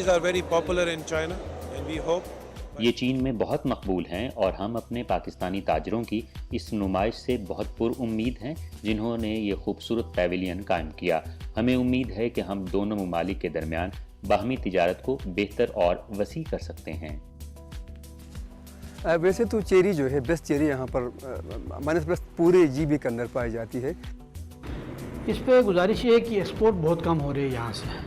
These are very popular in China and we hope یہ چین میں بہت مقبول ہیں اور ہم اپنے پاکستانی تاجروں کی اس نمائش سے بہت پر امید ہیں جنہوں نے یہ خوبصورت پیویلین قائم کیا۔ ہمیں امید ہے کہ ہم دونوں ممالک کے درمیان باہمی تجارت کو بہتر اور وسیع کر سکتے ہیں۔ ویسے تو چیری جو ہے بیسٹ چیری یہاں پر بنسبت پورے جی بی کے اندر پائی جاتی ہے۔ اس پہ گزارش یہ ہے کہ ایکسپورٹ بہت کم ہو رہی ہے یہاں سے۔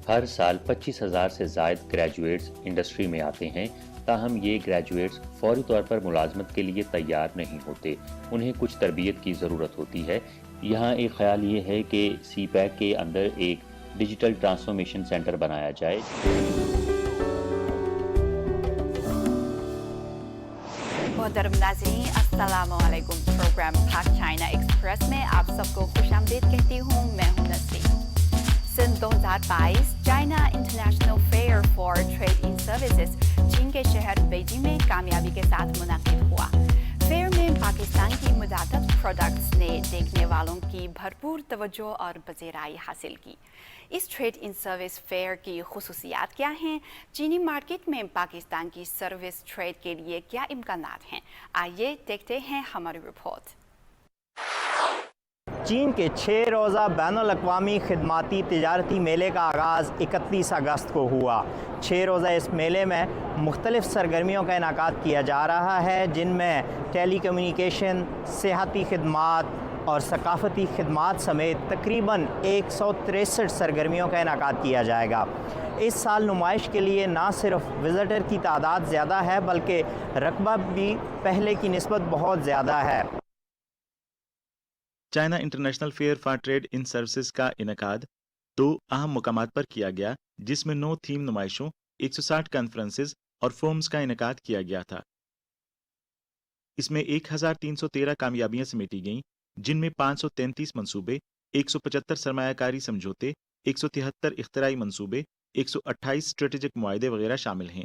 ہر سال 25,000 سے زائد گریجویٹس انڈسٹری میں آتے ہیں، تاہم یہ گریجویٹس فوری طور پر ملازمت کے لیے تیار نہیں ہوتے، انہیں کچھ تربیت کی ضرورت ہوتی ہے۔ یہاں ایک خیال یہ ہے کہ سی پیک کے اندر ایک ڈیجیٹل ٹرانسفارمیشن سینٹر بنایا جائے۔ محترم ناظرین، السلام علیکم۔ پروگرام پاک چائنا ایکسپریس میں آپ سب کو خوش آمدید کہتی ہوں، میں ہوں نسرین۔ سن 2022 China international fair for trade in Services چین کے شہر بیجنگ میں کامیابی کے ساتھ منعقد ہوا۔ فیئر میں پاکستان کی متعدد پروڈکٹس نے دیکھنے والوں کی بھرپور توجہ اور پذیرائی حاصل کی۔ اس ٹریڈ ان سروس فیئر کی خصوصیات کیا ہیں؟ چینی مارکیٹ میں پاکستان کی سروس ٹریڈ کے لیے کیا امکانات ہیں؟ آئیے دیکھتے ہیں ہماری رپورٹ۔ چین کے 6 روزہ بین الاقوامی خدماتی تجارتی میلے کا آغاز 31 اگست کو ہوا۔ 6 روزہ اس میلے میں مختلف سرگرمیوں کا انعقاد کیا جا رہا ہے، جن میں ٹیلی کمیونیکیشن، صحتی خدمات اور ثقافتی خدمات سمیت تقریباً 163 سرگرمیوں کا انعقاد کیا جائے گا۔ اس سال نمائش کے لیے نہ صرف وزٹر کی تعداد زیادہ ہے بلکہ رقبہ بھی پہلے کی نسبت بہت زیادہ ہے۔ China international fair for trade in services کا انعقاد 2 اہم مقامات پر کیا گیا، جس میں 9 تھیم نمائشوں، 160 کانفرنسز اور فورمز کا انعقاد کیا گیا تھا۔ اس میں 1313 کامیابیاں سمیٹی گئیں، جن میں 533 منصوبے، 175 سرمایہ کاری سمجھوتے، 173 اختراعی منصوبے، 128 اسٹریٹجک معاہدے وغیرہ شامل ہیں۔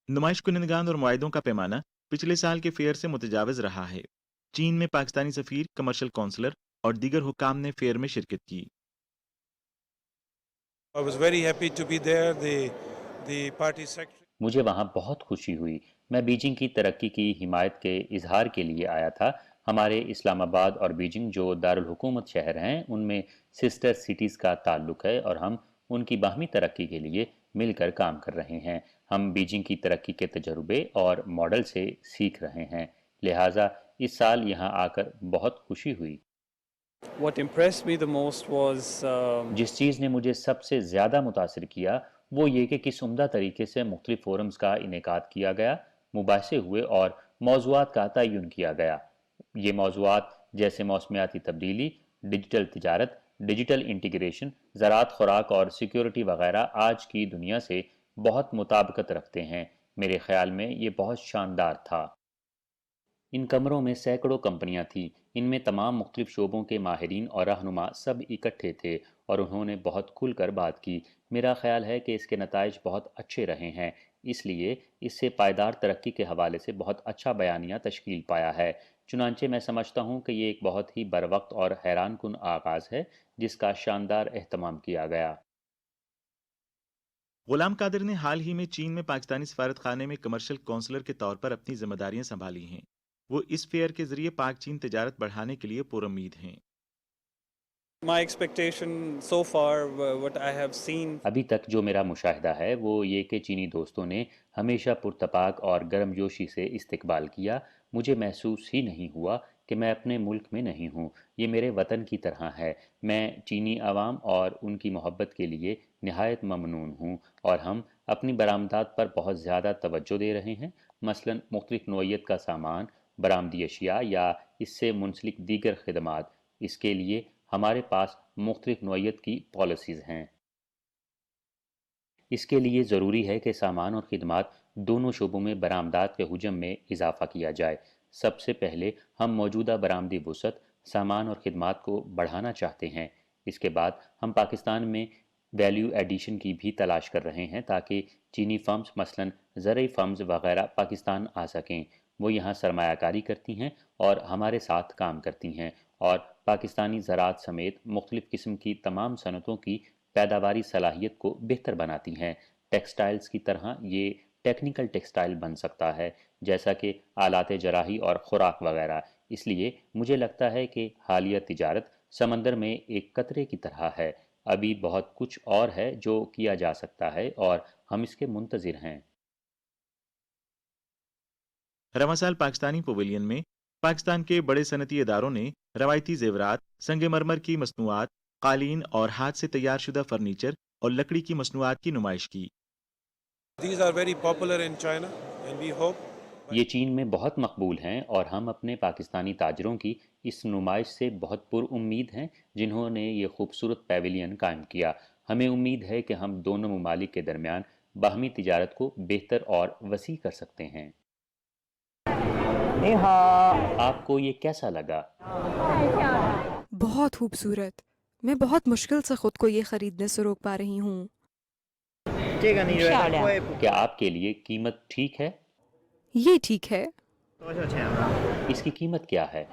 نمائش کنندگان اور معاہدوں کا پیمانہ پچھلے سال کے فیئر سے متجاوز رہا ہے۔ چین میں پاکستانی سفیر، کمرشل کونسلر اور دیگر حکام نے فیئر میں شرکت کی۔ مجھے وہاں بہت خوشی ہوئی۔ میں بیجنگ کی ترقی کی حمایت کے اظہار کے لیے آیا تھا۔ ہمارے اسلام آباد اور بیجنگ جو دارالحکومت شہر ہیں، ان میں سسٹر سٹیز کا تعلق ہے اور ہم ان کی باہمی ترقی کے لیے مل کر کام کر رہے ہیں۔ ہم بیجنگ کی ترقی کے تجربے اور ماڈل سے سیکھ رہے ہیں، لہٰذا اس سال یہاں آ کر بہت خوشی ہوئی۔ What impressed me the most was جس چیز نے مجھے سب سے زیادہ متاثر کیا وہ یہ کہ کس عمدہ طریقے سے مختلف فورمز کا انعقاد کیا گیا، مباحثے ہوئے اور موضوعات کا تعین کیا گیا۔ یہ موضوعات جیسے موسمیاتی تبدیلی، ڈیجیٹل تجارت، ڈیجیٹل انٹیگریشن، زراعت، خوراک اور سیکیورٹی وغیرہ آج کی دنیا سے بہت مطابقت رکھتے ہیں۔ میرے خیال میں یہ بہت شاندار تھا۔ ان کمروں میں سینکڑوں کمپنیاں تھیں، ان میں تمام مختلف شعبوں کے ماہرین اور رہنما سب اکٹھے تھے اور انہوں نے بہت کھل کر بات کی۔ میرا خیال ہے کہ اس کے نتائج بہت اچھے رہے ہیں، اس لیے اس سے پائیدار ترقی کے حوالے سے بہت اچھا بیانیہ تشکیل پایا ہے۔ چنانچہ میں سمجھتا ہوں کہ یہ ایک بہت ہی بروقت اور حیران کن آغاز ہے جس کا شاندار اہتمام کیا گیا۔ غلام قادر نے حال ہی میں چین میں پاکستانی سفارت خانے میں کمرشل کونسلر کے طور پر اپنی ذمہ داریاں سنبھالی ہیں۔ وہ اس فیئر کے ذریعے پاک چین تجارت بڑھانے کے لیے پر امید ہیں۔ my expectation so far, what I have seen. ابھی تک جو میرا مشاہدہ ہے وہ یہ کہ چینی دوستوں نے ہمیشہ پرتپاک اور گرم جوشی سے استقبال کیا۔ مجھے محسوس ہی نہیں ہوا کہ میں اپنے ملک میں نہیں ہوں، یہ میرے وطن کی طرح ہے۔ میں چینی عوام اور ان کی محبت کے لیے نہایت ممنون ہوں اور ہم اپنی برآمدات پر بہت زیادہ توجہ دے رہے ہیں، مثلا مختلف نوعیت کا سامان، برآمدی اشیاء یا اس سے منسلک دیگر خدمات۔ اس کے لیے ہمارے پاس مختلف نوعیت کی پالیسیز ہیں۔ اس کے لیے ضروری ہے کہ سامان اور خدمات دونوں شعبوں میں برآمدات کے حجم میں اضافہ کیا جائے۔ سب سے پہلے ہم موجودہ برآمدی وسعت، سامان اور خدمات کو بڑھانا چاہتے ہیں۔ اس کے بعد ہم پاکستان میں ویلیو ایڈیشن کی بھی تلاش کر رہے ہیں تاکہ چینی فرمز مثلا زرعی فرمز وغیرہ پاکستان آ سکیں۔ وہ یہاں سرمایہ کاری کرتی ہیں اور ہمارے ساتھ کام کرتی ہیں اور پاکستانی زراعت سمیت مختلف قسم کی تمام صنعتوں کی पैदावारी सलाहियत को बेहतर बनाती हैं। टेक्सटाइल्स की तरह ये टेक्निकल टेक्सटाइल बन सकता है, जैसा कि आलात जराही और खुराक वगैरह। इसलिए मुझे लगता है कि हालिया तिजारत समंदर में एक कतरे की तरह है। अभी बहुत कुछ और है जो किया जा सकता है और हम इसके मुंतज़िर हैं। रवां साल पाकिस्तानी पवेलियन में पाकिस्तान के बड़े सनती इदारों ने रवायती जेवरात, संगमरमर की मसनूआत, कालीन और हाथ से तैयार शुदा फर्नीचर और लकड़ी की मसनूआत की नुमाइश की। These are very popular in China, and we hope ये चीन में बहुत मकबूल हैं और हम अपने पाकिस्तानी ताजरों की इस नुमाइश से बहुत पुरउम्मीद हैं जिन्होंने ये खूबसूरत पेविलियन कायम किया। हमें उम्मीद है कि हम दोनों ममालिक के दरमियान बाहमी तिजारत को बेहतर और वसी कर सकते हैं। आपको ये कैसा लगा? बहुत खूबसूरत। मैं बहुत मुश्किल से खुद को ये खरीदने से रोक पा रही हूँ। क्या आपके लिए कीमत ठीक है? ये ठीक है। इसकी कीमत क्या है?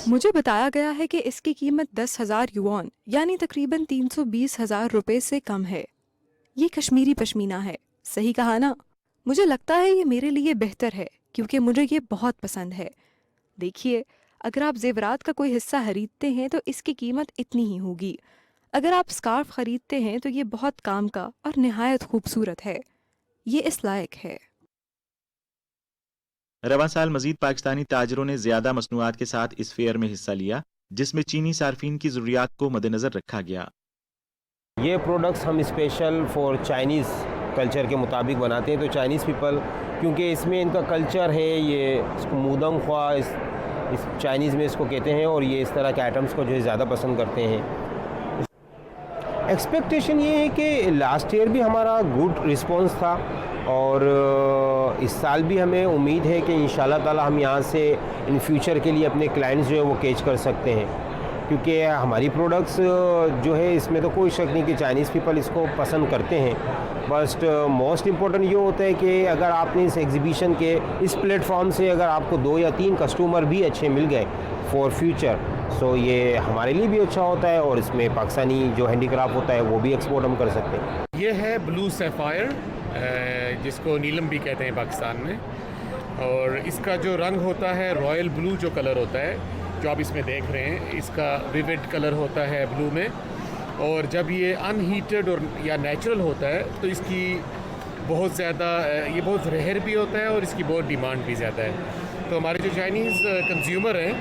मुझे बताया गया है कि इसकी कीमत 10,000 युआन यानी तकरीबन 320,000 रुपए से कम है। ये कश्मीरी पश्मीना है, सही कहा ना? मुझे लगता है ये मेरे लिए बेहतर है क्योंकि मुझे ये बहुत पसंद है। देखिए, अगर आप जेवरात का कोई हिस्सा खरीदते हैं तो इसकी कीमत इतनी ही होगी। अगर आप स्कार्फ खरीदते हैं तो ये बहुत काम का और निहायत खूबसूरत है। ये इस लायक है। रवां साल मजीद पाकिस्तानी ताजरों ने ज़्यादा मसनूआत के साथ इस फेयर में हिस्सा लिया, जिसमें चीनी सार्फिन की ज़रूरियात को मद्देनज़र रखा गया। ये प्रोडक्ट्स हम स्पेशल फॉर चाइनीज़ कल्चर के मुताबिक बनाते हैं। तो चाइनीज़ पीपल, क्योंकि इसमें इनका कल्चर है, ये इसको मूदम ख्वा इस चाइनीज़ में इसको कहते हैं, और ये इस तरह के आइटम्स को जो है ज़्यादा पसंद करते हैं। एक्सपेक्टेशन ये है कि लास्ट ईयर भी हमारा गुड रिस्पॉन्स था, और इस साल भी हमें उम्मीद है कि इंशाल्लाह ताला हम यहाँ से इन फ्यूचर के लिए अपने क्लाइंट्स जो है वो कैच कर सकते हैं, क्योंकि हमारी प्रोडक्ट्स जो है इसमें तो कोई शक नहीं कि चाइनीज़ पीपल इसको पसंद करते हैं। बट मोस्ट इम्पोर्टेंट ये होता है कि अगर आपने इस एग्जीबिशन के इस प्लेटफॉर्म से अगर आपको 2 या 3 कस्टमर भी अच्छे मिल गए फॉर फ्यूचर, सो ये हमारे लिए भी अच्छा होता है, और इसमें पाकिस्तानी जो हैंडीक्राफ्ट होता है वो भी एक्सपोर्ट हम कर सकते हैं। ये है ब्लू सैफायर, जिसको नीलम भी कहते हैं पाकिस्तान में, और इसका जो रंग होता है रॉयल ब्लू जो कलर होता है जो आप इसमें देख रहे हैं, इसका विविड कलर होता है ब्लू में, और जब ये अनहीटेड और या नेचुरल होता है तो इसकी बहुत ज़्यादा ये बहुत रेयर भी होता है और इसकी बहुत डिमांड भी ज़्यादा है। तो हमारे जो चाइनीज़ कंज्यूमर हैं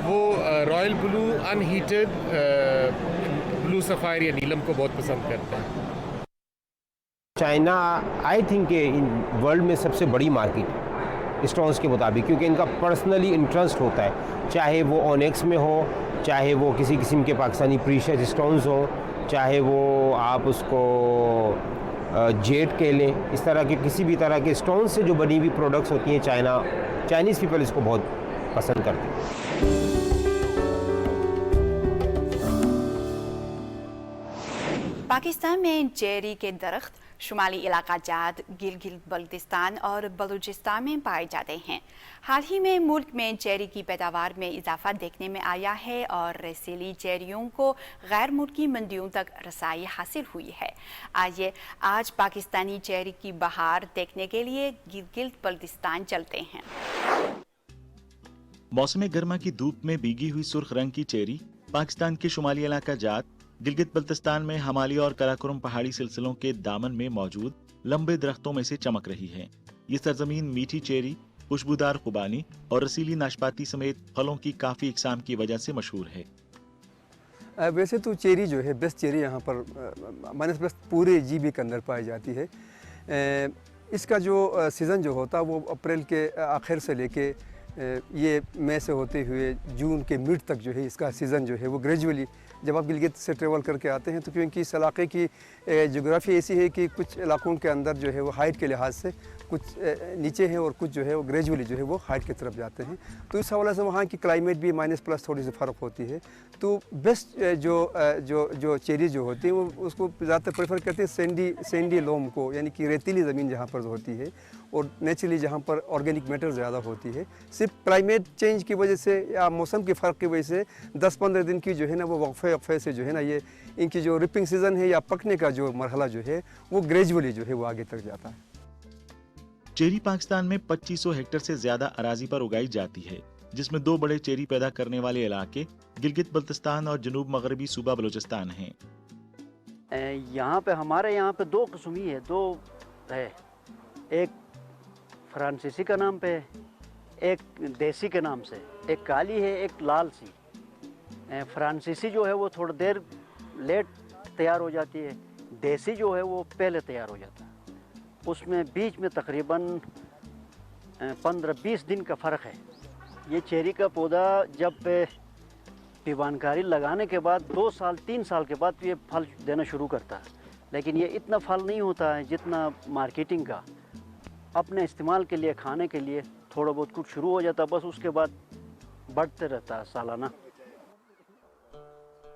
वो royal blue unheated blue sapphire या नीलम को बहुत पसंद करते हैं। China I think in world में सबसे बड़ी मार्केट स्टोन्स के मुताबिक, क्योंकि इनका पर्सनली इंटरेस्ट होता है, चाहे वो ऑनेक्स में हो, चाहे वो किसी किस्म के पाकिस्तानी प्रीशियस स्टोन्स हो, चाहे वो आप उसको जेट कह लें, इस तरह के किसी भी तरह के स्टोन से जो बनी हुई प्रोडक्ट्स होती हैं, चाइनीज़ पीपल इसको बहुत पसंद करते हैं। पाकिस्तान में चेरी के दरख्त शुमाली इलाका जात, गिलगित बल्तिस्तान और बलूचिस्तान में पाए जाते हैं। हाल ही में मुल्क में चेरी की पैदावार में इजाफा देखने में आया है और रसीली चेरियों को गैर मुल्की मंडियों तक रसाई हासिल हुई है। आइए आज पाकिस्तानी चेरी की बहार देखने के लिए गिलगित बल्तिस्तान चलते हैं। मौसम गर्मा की धूप में भीगी हुई सुर्ख रंग की चेरी पाकिस्तान के शुमाली इलाका जात गिलगित बल्तिस्तान में हमाली और कराकोरम पहाड़ी सिलसिलों के दामन में मौजूद लंबे दरख्तों में से चमक रही है। ये सरजमीन मीठी चेरी, खुशबूदार खुबानी और रसीली नाशपाती समेत फलों की काफ़ी इकसाम की वजह से मशहूर है। वैसे तो चेरी जो है बेस्ट चेरी यहाँ पर मनस्बत पूरे GB के अंदर पाई जाती है। इसका जो सीज़न जो होता है वो अप्रैल के आखिर से लेके ये मई से होते हुए जून के मिड तक जो है इसका सीज़न जो है वो ग्रेजुअली जब आप गिलगित से ट्रेवल करके आते हैं तो क्योंकि इस इलाके की जोग्राफी ऐसी है कि कुछ इलाकों के अंदर जो है वो हाइट के लिहाज से कुछ नीचे है और कुछ जो है वो ग्रेजुअली जो है वो हाइट की तरफ जाते हैं। तो इस हवाले से वहाँ की क्लाइमेट भी -+ थोड़ी सी फ़र्क होती है। तो बेस्ट जो चेरी जो होती है वो उसको ज़्यादातर प्रेफर करते हैं सैंडी लोम को, यानी कि रेतीली ज़मीन जहाँ पर होती है और नेचुरली जहाँ पर ऑर्गेनिक मैटर ज़्यादा होती है। सिर्फ क्लाइमेट चेंज की वजह से या मौसम के फ़र्क की वजह से 10-15 दिन की जो है ना वो वक्फे से जो है ना ये इनकी जो रिपिंग सीज़न है या पकने का जो मरहला जो है वो ग्रेजुअली जो है वो आगे तक जाता है। चेरी पाकिस्तान में 2500 हेक्टेयर से ज्यादा अराजी पर उगाई जाती है, जिसमें 2 बड़े चेरी पैदा करने वाले इलाके गिलगित बल्तिस्तान और जनूब मगरबी सूबा बलूचिस्तान हैं। यहाँ पे हमारे यहाँ पे 2 किस्म ही है, 2 है, एक फ्रांसीसी का नाम पे, एक देसी के नाम से, एक काली है एक लाल सी। फ्रांसीसी जो है वो थोड़ी देर लेट तैयार हो जाती है, देसी जो है वो पहले तैयार हो जाता है। उसमें बीच में तकरीबन 15-20 दिन का फ़र्क है। ये चेरी का पौधा जब पीवानकारी लगाने के बाद 2 साल 3 साल के बाद ये फल देना शुरू करता है, लेकिन ये इतना फल नहीं होता है जितना मार्केटिंग का। अपने इस्तेमाल के लिए, खाने के लिए थोड़ा बहुत कुछ शुरू हो जाता है, बस उसके बाद बढ़ते रहता है सालाना।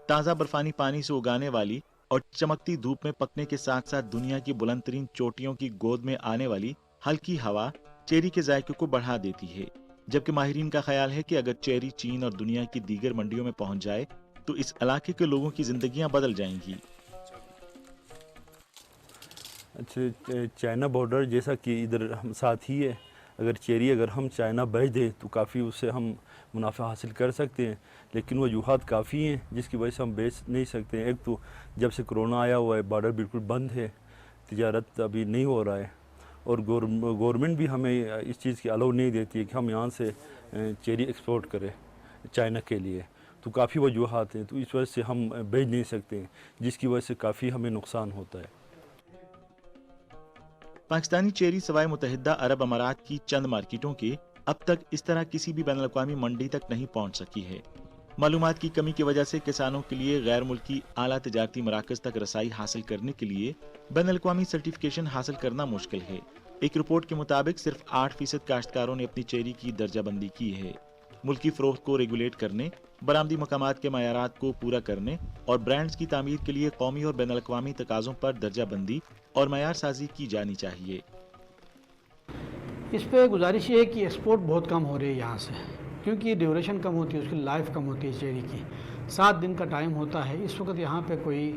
ताज़ा बर्फानी पानी से उगाने वाली और चमकती धूप में पकने के साथ साथ दुनिया की बुलंद तरीन चोटियों की गोद में आने वाली हल्की हवा चेरी के जायके को बढ़ा देती है, जबकि माहिरीन का ख्याल है कि अगर चेरी चीन और दुनिया की दीगर मंडियों में पहुंच जाए तो इस इलाके के लोगों की जिंदगियां बदल जाएंगी। अच्छा, चाइना बॉर्डर जैसा कि इधर हम साथ ही है, अगर चेरी अगर हम चाइना बेच दें तो काफ़ी उससे हम मुनाफा हासिल कर सकते हैं, लेकिन वजूहात काफ़ी हैं जिसकी वजह से हम बेच नहीं सकते हैं। एक तो जब से कोरोना आया हुआ है बॉर्डर बिल्कुल बंद है, तिजारत अभी नहीं हो रहा है, और गवर्नमेंट भी हमें इस चीज़ की अलाउ नहीं देती है कि हम यहाँ से चेरी एक्सपोर्ट करें चाइना के लिए। तो काफ़ी वजूहात हैं, तो इस वजह से हम बेच नहीं सकते हैं, जिसकी वजह से काफ़ी हमें नुकसान होता है। पाकिस्तानी चेरी सवाए मुतहिदा अरब अमारात की चंद मार्केटों के अब तक इस तरह किसी भी बैनुल-अक़वामी मंडी तक नहीं पहुंच सकी है। मालूमात की कमी की वजह से किसानों के लिए गैर मुल्की आला तिजारती मराकज़ तक रसाई हासिल करने के लिए बैनुल-अक़वामी सर्टिफिकेशन हासिल करना मुश्किल है। एक रिपोर्ट के मुताबिक सिर्फ 8% काश्तकारों ने अपनी चेरी की दर्जाबंदी की है। मुल्की फ़रोख्त को रेगुलेट करने, बरामदी मकामात के मयारात को पूरा करने और ब्रांड्स की तामीर के लिए कौमी और बैनुल-अक़वामी तकाज़ों पर दर्जाबंदी और मयार साजी की जानी चाहिए। इस पे गुजारिश ये है कि एक्सपोर्ट बहुत कम हो रही है यहाँ से, क्योंकि ड्यूरेशन कम होती है, उसकी लाइफ कम होती है चेरी की। 7 दिन का टाइम होता है। इस वक्त यहाँ पे कोई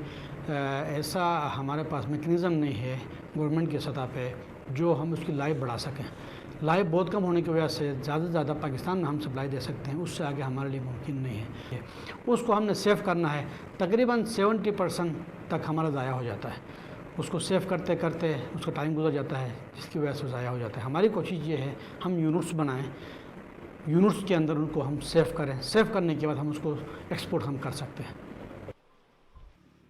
ऐसा हमारे पास मैकेनिज़्म नहीं है गवर्नमेंट की सतह पे जो हम उसकी लाइफ बढ़ा सकें। लाइफ बहुत कम होने की वजह से ज़्यादा से ज़्यादा पाकिस्तान में हम सप्लाई दे सकते हैं, उससे आगे हमारे लिए मुमकिन नहीं है। उसको हमने सेव करना है, तकरीबन 70% तक हमारा ज़ाया हो जाता है। उसको सेव करते करते उसका टाइम गुजर जाता है, जिसकी वजह से ज़ाया हो जाता है। हमारी कोशिश ये है हम यूनिट्स बनाएं, यूनिट्स के अंदर उनको हम सेव करें, सेव करने के बाद हम उसको एक्सपोर्ट हम कर सकते हैं।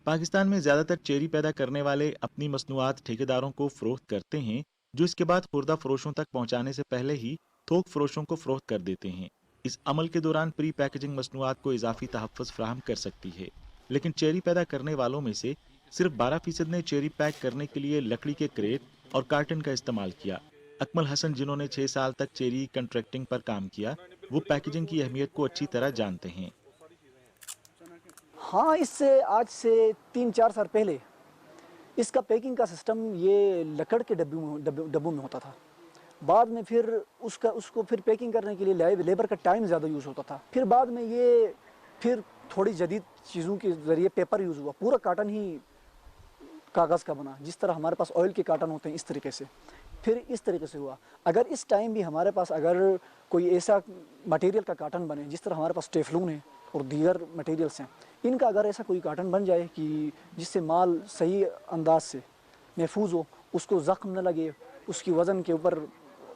पाकिस्तान में ज़्यादातर चेरी पैदा करने वाले अपनी मसनूआत ठेकेदारों को फ़रोख्त करते हैं, जो इसके बाद खुर्दा फरोशों तक पहुँचाने से पहले ही थोक फरोशों को फ़रोख्त कर देते हैं। इस अमल के दौरान प्री पैकेजिंग मसनूआत को इजाफी तहफ़्फ़ुज़ फराहम कर सकती है, लेकिन चेरी पैदा करने वालों में से सिर्फ 12% ने चेरी पैक करने के लिए लकड़ी के क्रेट और कार्टन का इस्तेमाल किया। अकमल हसन, जिन्होंने 6 साल तक चेरी कंट्रैक्टिंग पर काम किया, वो पैकेजिंग की अहमियत को अच्छी तरह जानते हैं। हाँ, इससे आज से 3-4 साल पहले इसका पैकिंग का सिस्टम ये लकड़ के डब्बों में होता था। बाद में फिर उसको फिर पैकिंग करने के लिए लेबर का टाइम ज़्यादा यूज़ होता था। फिर बाद में ये फिर थोड़ी जदीद चीज़ों के ज़रिए पेपर यूज़ हुआ, पूरा काटन ही कागज़ का बना, जिस तरह हमारे पास ऑयल के काटन होते हैं इस तरीके से। फिर इस तरीके से हुआ। अगर इस टाइम भी हमारे पास अगर कोई ऐसा मटेरियल का काटन बने, जिस तरह हमारे पास टेफलून है और दीगर मटेरियल्स हैं, इनका अगर ऐसा कोई काटन बन जाए कि जिससे माल सही अंदाज से महफूज हो, उसको ज़ख्म न लगे, उसकी वज़न के ऊपर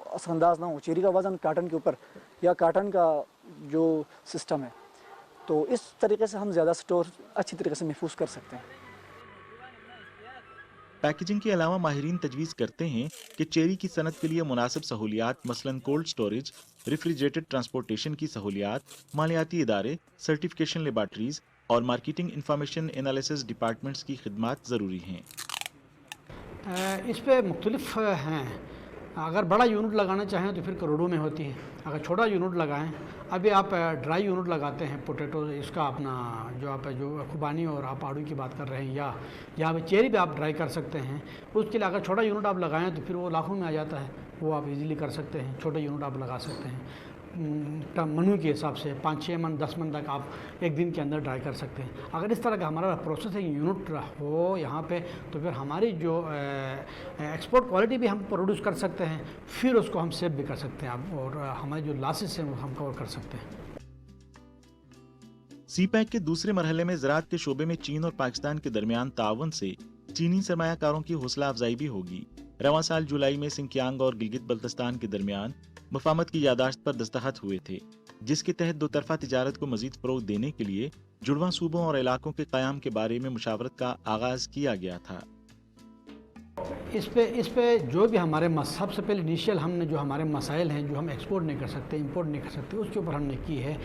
असरअंदाज ना हो, चेरी का वज़न काटन के ऊपर या काटन का जो सिस्टम है, तो इस तरीके से हम ज़्यादा स्टोर अच्छी तरीके से महफूज कर सकते हैं। पैकेजिंग के अलावा माहिरीन तजवीज़ करते हैं कि चेरी की सनत के लिए मुनासिब सहूलियात, मसलन कोल्ड स्टोरेज, रेफ्रिजरेटेड ट्रांसपोर्टेशन की सहूलियात, मालियाती इदारे, सर्टिफिकेशन लेबार्ट्रीज और मार्केटिंग इंफॉर्मेशन एनालिसिस डिपार्टमेंट्स की खिदमात ज़रूरी हैं। इस पे मुख्तलिफ हैं। अगर बड़ा यूनिट लगाना चाहें तो फिर करोड़ों में होती है। अगर छोटा यूनिट लगाएं, अभी आप ड्राई यूनिट लगाते हैं पोटैटो, इसका अपना जो खुबानी और आप आड़ू की बात कर रहे हैं, या पे चेरी पे आप ड्राई कर सकते हैं। उसके लिए अगर छोटा यूनिट आप लगाएं तो फिर वो लाखों में आ जाता है। वो आप इजीली कर सकते हैं। छोटे यूनिट आप लगा सकते हैं, मनु के हिसाब से 5-6 मन 10 मन तक आप एक दिन के अंदर ड्राई कर सकते हैं। अगर इस तरह का हमारा प्रोसेसिंग यूनिट हो यहाँ पे, तो फिर हमारी जो एक्सपोर्ट क्वालिटी भी हम प्रोड्यूस कर सकते हैं, फिर उसको हम सेव भी कर सकते हैं आप, और हमारे जो लॉसेस हैं वो हम कवर कर सकते हैं। सीपैक के दूसरे मरहले में ज़राअत के शोबे में चीन और पाकिस्तान के दरमियान ताउन से चीनी सरमायाकारों की हौसला अफजाई भी होगी। रवां साल जुलाई में सिंकियांग और गिलगित बल्तिस्तान के दरमियान मफाहमत की यादाश्त पर दस्तखत हुए थे, जिसके तहत दो तरफा तिजारत को मजीद फरोग देने के लिए जुड़वां सूबों और इलाकों के क़याम के बारे में मुशावरत का आगाज़ किया गया था। इस पे जो भी हमारे सबसे पहले इनिशियल हमने जो हमारे मसाइल हैं, जो हम एक्सपोर्ट नहीं कर सकते, इंपोर्ट नहीं कर सकते, उसके ऊपर हमने की है।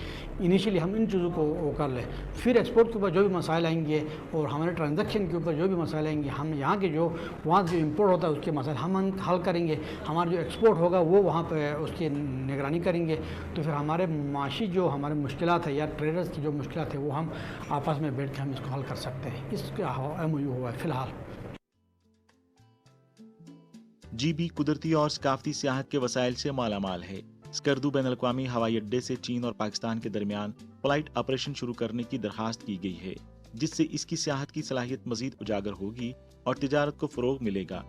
इनिशियली हम इन चीज़ों को वो कर लें, फिर एक्सपोर्ट के ऊपर जो भी मसाइल आएंगे और हमारे ट्रांजैक्शन के ऊपर जो भी मसाइल आएंगे, हम यहाँ के जो वहाँ जो इंपोर्ट होता है उसके मसाइल हम हल करेंगे। हमारा जो एक्सपोर्ट होगा वो वहाँ पर उसकी निगरानी करेंगे। तो फिर हमारे माशी जो हमारे मुश्किलात है या ट्रेडर्स की जो मुश्किलात है वो हम आपस में बैठ के हम इसको हल कर सकते हैं। इसका MOU हुआ है फ़िलहाल। GB कुदरती और सकाफती सियाहत के वसाइल से मालामाल है। स्कर्दू बैनुल-अक़वामी हवाई अड्डे से चीन और पाकिस्तान के दरमियान फ्लाइट ऑपरेशन शुरू करने की दरखास्त की गई है, जिससे इसकी सियाहत की सलाहियत मजीद उजागर होगी और तिजारत को फरोग मिलेगा।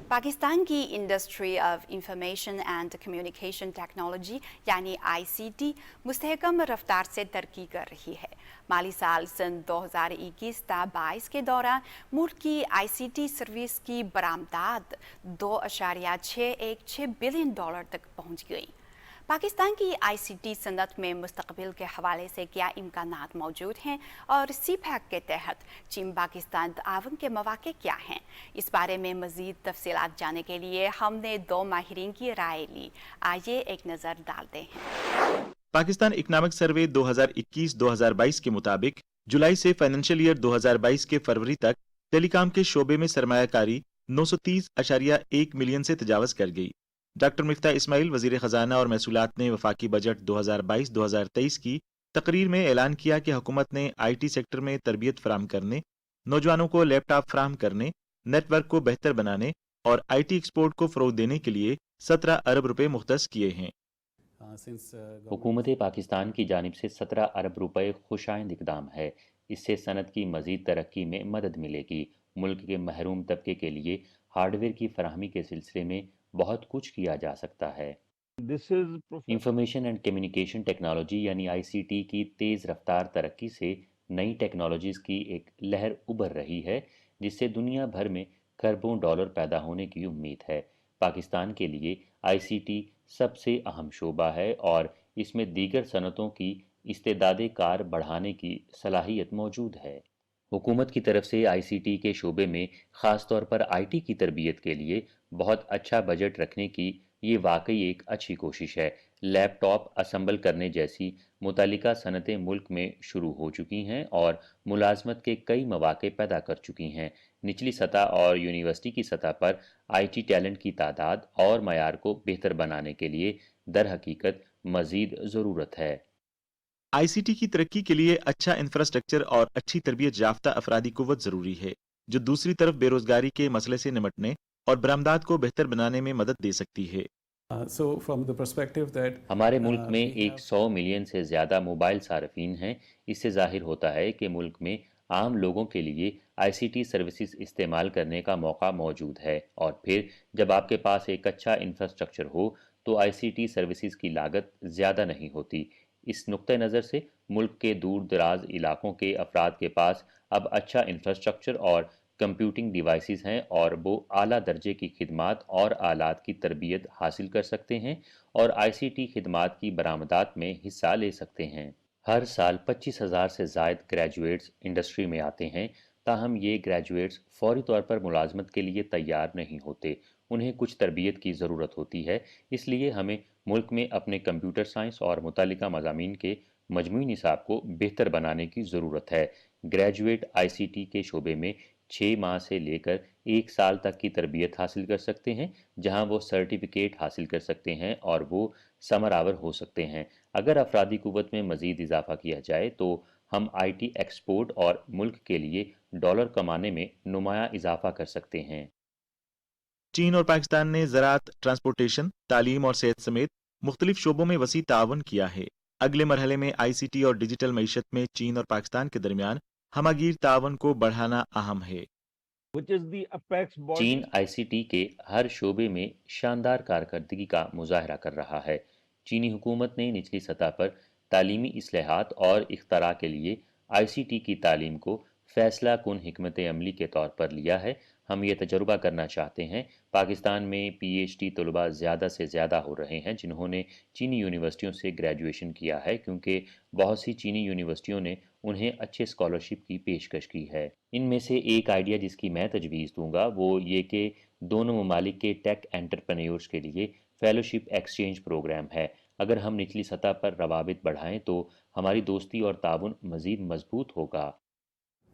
पाकिस्तान की industry of information and communication technology यानी ICT मुस्तहकम रफ्तार से तरक्की कर रही है। माली साल सन 2021-22 के दौरान मुल्क की ICT सर्विस की बरामदात $2.616 बिलियन तक पहुंच गई। पाकिस्तान की ICT सनत में मुस्तकबिल के हवाले से क्या इम्कानात मौजूद हैं और सीपैक के तहत चीन पाकिस्तान ताउन के मौक़े क्या हैं? इस बारे में मज़ीद तफसीलात जानने के लिए हमने 2 माहिरीन की राय ली। आइए एक नज़र डालते हैं। पाकिस्तान इकनॉमिक सर्वे 2021-2022 के मुताबिक जुलाई से फाइनेंशियल ईयर 2022 के फरवरी तक टेलीकॉम के शोबे में सरमायाकारी 930.1 मिलियन से तजावज़ कर गई। डॉक्टर मिफ्ता इस्माइल वज़ीर ख़जाना और महसूलात ने वफाकी बजट 2022-2023 की तकरीर में ऐलान किया कि हुकूमत ने IT सेक्टर में तरबियत फराहम करने, नौजवानों को लैपटॉप फराहम करने, नेटवर्क को बेहतर बनाने और IT एक्सपोर्ट को फ़रोग देने के लिए 17 अरब रुपए मुख्तस किए हैं। हुकूमत पाकिस्तान की जानिब से 17 अरब रुपए खुशाइंद इक़दाम है। इससे सनत की मज़ीद तरक्की में मदद मिलेगी। मुल्क के महरूम तबके के लिए हार्डवेयर की फराहमी के सिलसिले में बहुत कुछ किया जा सकता है। इंफॉर्मेशन एंड कम्युनिकेशन टेक्नोलॉजी यानी ICT की तेज़ रफ्तार तरक्की से नई टेक्नोलॉजीज़ की एक लहर उभर रही है, जिससे दुनिया भर में खरबों डॉलर पैदा होने की उम्मीद है। पाकिस्तान के लिए ICT सबसे अहम शोबा है और इसमें दीगर सनतों की इस्तेदादे कार बढ़ाने की सलाहियत मौजूद है। हुकूमत की तरफ से ICT के शोबे में ख़ास तौर पर IT की तरबियत के लिए बहुत अच्छा बजट रखने की ये वाकई एक अच्छी कोशिश है। लैपटॉप असम्बल करने जैसी मुतल्लिका सनतें मुल्क में शुरू हो चुकी हैं और मुलाजमत के कई मौक़े पैदा कर चुकी हैं। निचली सतह और यूनिवर्सिटी की सतह पर IT टैलेंट की तादाद और मयार को बेहतर बनाने के लिए दर हकीकत मज़ीद ज़रूरत है। ICT की तरक्की के लिए अच्छा इंफ्रास्ट्रक्चर और अच्छी तरबियत याफ्ता अफरादी कुव्वत ज़रूरी है, जो दूसरी तरफ बेरोज़गारी के मसले से निमटने और बरामदात को बेहतर बनाने में मदद दे सकती है। हमारे मुल्क में 100 मिलियन से ज़्यादा मोबाइल सारफीन हैं। इससे ज़ाहिर होता है कि मुल्क में आम लोगों के लिए ICT सर्विसेज इस्तेमाल करने का मौका मौजूद है, और फिर जब आपके पास एक अच्छा इंफ्रास्ट्रक्चर हो तो ICT सर्विसेज की लागत ज़्यादा नहीं होती। इस नुक्ते नज़र से मुल्क के दूर दराज इलाकों के अफराद के पास अब अच्छा इंफ्रास्ट्रक्चर और कंप्यूटिंग डिवाइसेस हैं और वो आला दर्जे की खिदमात और आलात की तरबियत हासिल कर सकते हैं और ICT खिदमात की बरामदात में हिस्सा ले सकते हैं। हर साल 25,000 से ज़ायद ग्रेजुएट्स इंडस्ट्री में आते हैं, ताहम ये ग्रेजुएट्स फौरी तौर पर मुलाजमत के लिए तैयार नहीं होते। उन्हें कुछ तरबियत की ज़रूरत होती है। इसलिए हमें मुल्क में अपने कंप्यूटर साइंस और मुतल्लिका मज़ामीन के मजमूई निसाब को बेहतर बनाने की ज़रूरत है। ग्रेजुएट ICT के शोबे में 6 माह से लेकर 1 साल तक की तरबियत हासिल कर सकते हैं, जहां वो सर्टिफिकेट हासिल कर सकते हैं और वो समर आवर हो सकते हैं। अगर अफरादी कुव्वत में मज़ीद इजाफा किया जाए तो हम IT एक्सपोर्ट और मुल्क के लिए डॉलर कमाने में नुमाया इजाफा कर सकते हैं। चीन और पाकिस्तान ने ज़राअत, ट्रांसपोर्टेशन, तालीम और सेहत समेत मुख्तलिफ शोबों में वसी तावन किया है। अगले मरहले में ICT और डिजिटल मईशत में चीन और पाकिस्तान के दरमियान हमगीर तावन को बढ़ाना अहम है। चीन ICT के हर शोबे में शानदार कारकर्दगी का मुजाहरा कर रहा है। चीनी हुकूमत ने निचली सतह पर तालीमी इस्लाहात और इख्तरा के लिए ICT की तालीम को फैसला कुन हिकमत अमली के तौर पर लिया है। हम ये तजुर्बा करना चाहते हैं। पाकिस्तान में PhD तलबा ज़्यादा से ज़्यादा हो रहे हैं जिन्होंने चीनी यूनिवर्सिटियों से ग्रेजुएशन किया है, क्योंकि बहुत सी चीनी यूनिवर्सिटियों ने उन्हें अच्छे स्कॉलरशिप की पेशकश की है। इनमें से एक आइडिया जिसकी मैं तजवीज़ दूंगा वो ये कि दोनों ममालिक के टेक एंटरप्रेन्योर्स के लिए फेलोशिप एक्सचेंज प्रोग्राम है। अगर हम निचली सतह पर रवाबित बढ़ाएं तो हमारी दोस्ती और ताउन मज़ीद मजबूत होगा।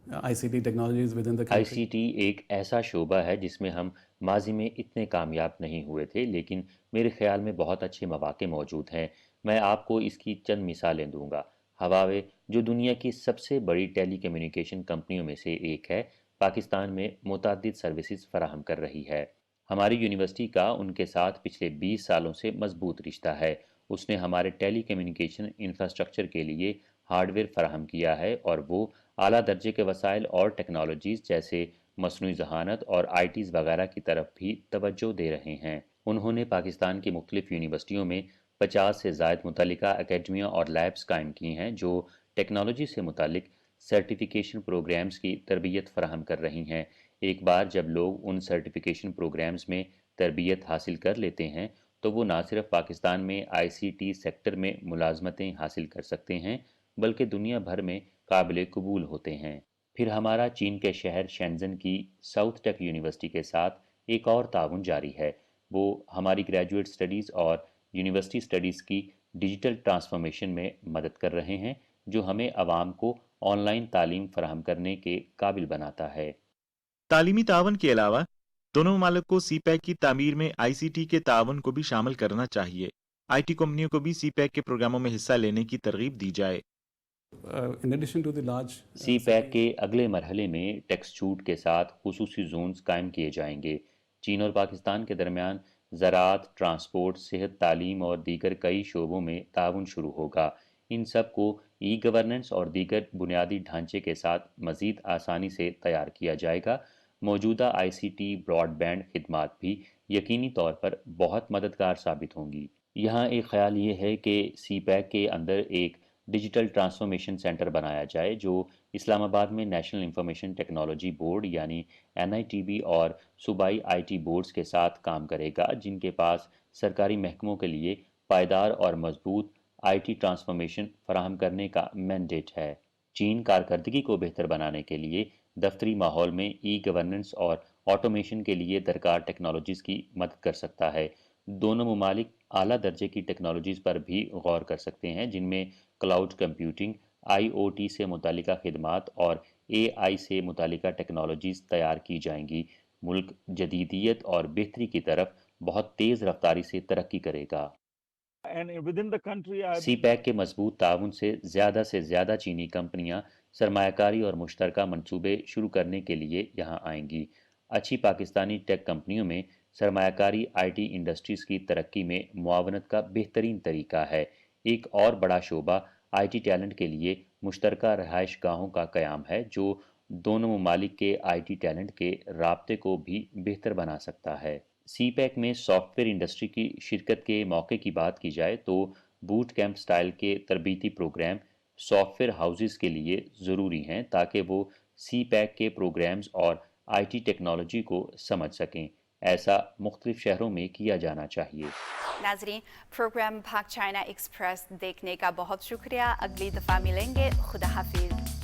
ICT एक ऐसा शोबा है जिसमें हम माजी में इतने कामयाब नहीं हुए थे, लेकिन मेरे ख्याल में बहुत अच्छे मौके मौजूद हैं। मैं आपको इसकी चंद मिसालें दूंगा। हवावे, जो दुनिया की सबसे बड़ी टेली कम्युनिकेशन कंपनियों में से एक है, पाकिस्तान में मुतअद्दिद सर्विसेज फराहम कर रही है। हमारी यूनिवर्सिटी का उनके साथ पिछले 20 सालों से मजबूत रिश्ता है। उसने हमारे टेली कम्युनिकेशन इंफ्रास्ट्रक्चर के लिए हार्डवेयर फराहम किया है और वो आला दर्जे के वसाइल और टेक्नोलॉजीज़ जैसे मसनूई ज़हानत और ITs वगैरह की तरफ भी तवज्जो दे रहे हैं। उन्होंने पाकिस्तान की मुख्तलिफ यूनिवर्सिटियों में 50 से ज़ायद मुतल्लिका अकेडमियाँ और लैब्स कायम की हैं जो टेक्नोलॉजी से मुतालिक सर्टिफिकेशन प्रोग्राम्स की तरबियत फराहम कर रही हैं। एक बार जब लोग उन सर्टिफिकेशन प्रोग्राम्स में तरबियत हासिल कर लेते हैं तो वो ना सिर्फ पाकिस्तान में ICT सेक्टर में मुलाजमतें हासिल कर सकते हैं बल्कि दुनिया भर में काबिल कबूल होते हैं। फिर हमारा चीन के शहर शेंजन की साउथ टेक यूनिवर्सिटी के साथ एक और ताउन जारी है। वो हमारी ग्रेजुएट स्टडीज़ और यूनिवर्सिटी स्टडीज़ की डिजिटल ट्रांसफॉर्मेशन में मदद कर रहे हैं, जो हमें आवाम को ऑनलाइन तालीम फराहम करने के काबिल बनाता है। तालीमी तावन के अलावा दोनों ममालिक को CPEC की तामीर में ICT के तावन को भी शामिल करना चाहिए। IT कंपनियों को भी CPEC के प्रोग्रामों में हिस्सा लेने की तरगीब दी जाए। CPEC के अगले मरहले में टेक्सचूट के साथ खुसूसी जोन्स कायम किए जाएंगे। चीन और पाकिस्तान के दरमियान ज़राअत, ट्रांसपोर्ट, सेहत, तालीम और दीगर कई शोबों में ताउन शुरू होगा। इन सब को गवर्नेंस और दीगर बुनियादी ढांचे के साथ मज़ीद आसानी से तैयार किया जाएगा। मौजूदा ICT ब्रॉडबैंड खिदमात भी यकीनी तौर पर बहुत मददगार साबित होंगी। यहाँ एक ख्याल ये है कि CPEC के अंदर एक डिजिटल ट्रांसफॉर्मेशन सेंटर बनाया जाए जो इस्लामाबाद में नेशनल इंफॉर्मेशन टेक्नोलॉजी बोर्ड यानी NITB और सूबाई IT बोर्ड्स के साथ काम करेगा, जिनके पास सरकारी महकमों के लिए पायदार और मजबूत IT ट्रांसफॉर्मेशन फराहम करने का मैंडेट है। चीन कारकर्दगी को बेहतर बनाने के लिए दफ्तरी माहौल में गवर्नेंस और ऑटोमेशन के लिए दरकार टेक्नोलॉजीज़ की मदद कर सकता है। दोनों ममालिक आला दर्जे की टेक्नोलॉजीज़ पर भी गौर कर सकते हैं, जिनमें क्लाउड कंप्यूटिंग, IoT से मुतालिका खिदमात और AI से मुतालिका टेक्नोलॉजीज़ तैयार की जाएंगी। मुल्क जदीदियत और बेहतरी की तरफ बहुत तेज़ रफ्तारी से तरक्की करेगा। CPEC के मजबूत ताउन से ज़्यादा चीनी कंपनियां सरमायाकारी और मुश्तरका मंसूबे शुरू करने के लिए यहाँ आएंगी। अच्छी पाकिस्तानी टेक कंपनियों में सरमायाकारी IT इंडस्ट्रीज़ की तरक्की में मुआवनत का बेहतरीन तरीका है। एक और बड़ा शोबा IT टैलेंट के लिए मुश्तरका रहायश गाहों का क़याम है, जो दोनों ममालिक के IT टैलेंट के राब्ते को भी बेहतर बना सकता है। CPEC में सॉफ्टवेयर इंडस्ट्री की शिरकत के मौके की बात की जाए तो बूट कैंप स्टाइल के तरबीती प्रोग्राम सॉफ्टवेयर हाउसेस के लिए ज़रूरी हैं ताकि वो CPEC के प्रोग्राम्स और IT टेक्नोलॉजी को समझ सकें। ऐसा मुख्तलिफ शहरों में किया जाना चाहिए। नाज़रीन, प्रोग्राम पाक चाइना एक्सप्रेस देखने का बहुत शुक्रिया। अगली दफ़ा मिलेंगे। खुदा हाफिज़।